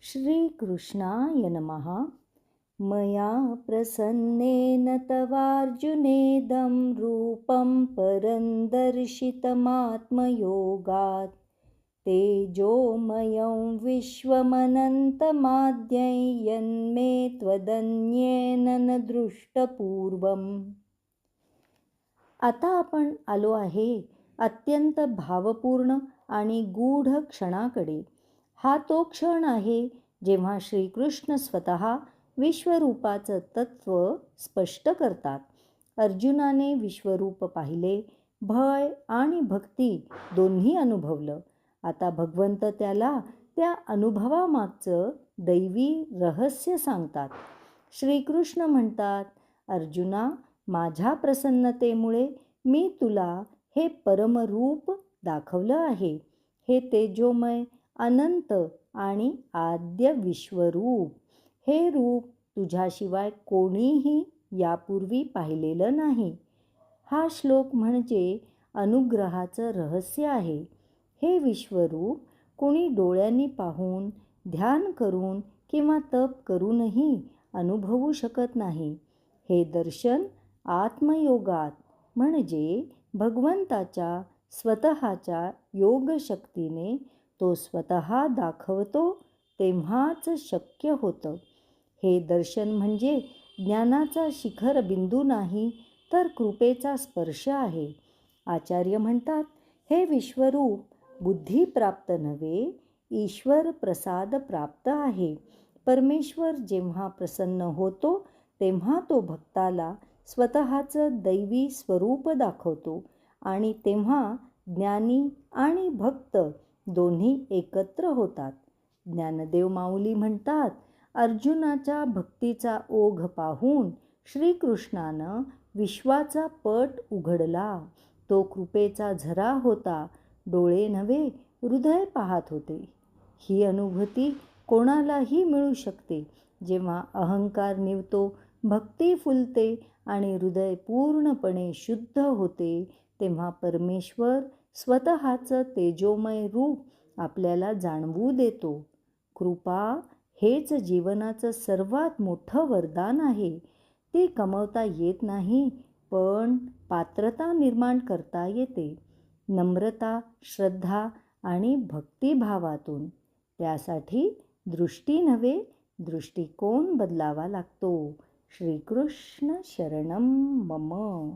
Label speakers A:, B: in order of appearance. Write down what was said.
A: श्रीकृष्णाय नमः। मया प्रसन्नेन तवार्जुनेदं रूपं परं दर्शितमात्मयोगात्। तेजोमयं विश्वमनन्तमाद्यं यन्मे त्वदन्येन न दृष्टपूर्वम्। आता आपण आलो आहे अत्यंत भावपूर्ण आणि गूढ क्षणाकडे। हा तो क्षण आहे जेव्हा श्रीकृष्ण स्वतः विश्वरूपाचं तत्त्व स्पष्ट करतात। अर्जुनाने विश्वरूप पाहिले, भय आणि भक्ती दोन्ही अनुभवलं। आता भगवंत त्याला त्या अनुभवामागचं दैवी रहस्य सांगतात। श्रीकृष्ण म्हणतात, अर्जुना, माझ्या प्रसन्नतेमुळे मी तुला हे परमरूप दाखवलं आहे। हे तेजोमय, अनंत आणि आद्य विश्वरूप। हे रूप तुझ्याशिवाय कोणीही यापूर्वी पाहिलेलं नाही। हा श्लोक म्हणजे अनुग्रहाचं रहस्य आहे। हे विश्वरूप कोणी डोळ्यांनी पाहून, ध्यान करून किंवा तप करूनही अनुभवू शकत नाही। हे दर्शन आत्मयोगात म्हणजे भगवंताच्या स्वतःच्या योगशक्तीने तो स्वतः दाखवतो तेव्हाच शक्य होतं। हे दर्शन म्हणजे ज्ञानाचा शिखर बिंदू नाही, तर कृपेचा स्पर्श आहे। आचार्य म्हणतात, हे विश्वरूप बुद्धी प्राप्त नव्हे, ईश्वर प्रसाद प्राप्त आहे। परमेश्वर जेव्हा प्रसन्न होतो तेव्हा तो भक्ताला स्वतःचं दैवी स्वरूप दाखवतो आणि तेव्हा ज्ञानी आणि भक्त दोन्ही एकत्र होतात। ज्ञानदेव माऊली म्हणतात, अर्जुनाच्या भक्तीचा ओघ पाहून श्रीकृष्णानं विश्वाचा पट उघडला। तो कृपेचा झरा होता, डोळे नव्हे हृदय पाहत होते। ही अनुभूती कोणालाही मिळू शकते। जेव्हा अहंकार निवतो, भक्ती फुलते आणि हृदय पूर्णपणे शुद्ध होते, तेव्हा परमेश्वर स्वतःचं तेजोमय रूप आपल्याला जाणवू देतो। कृपा हेच जीवनाचं सर्वात मोठं वरदान आहे। ती कमवता येत नाही, पण पात्रता निर्माण करता येते, नम्रता, श्रद्धा आणि भक्तिभावातून। त्यासाठी दृष्टी नव्हे, दृष्टिकोन बदलावा लागतो। श्रीकृष्ण शरणं मम।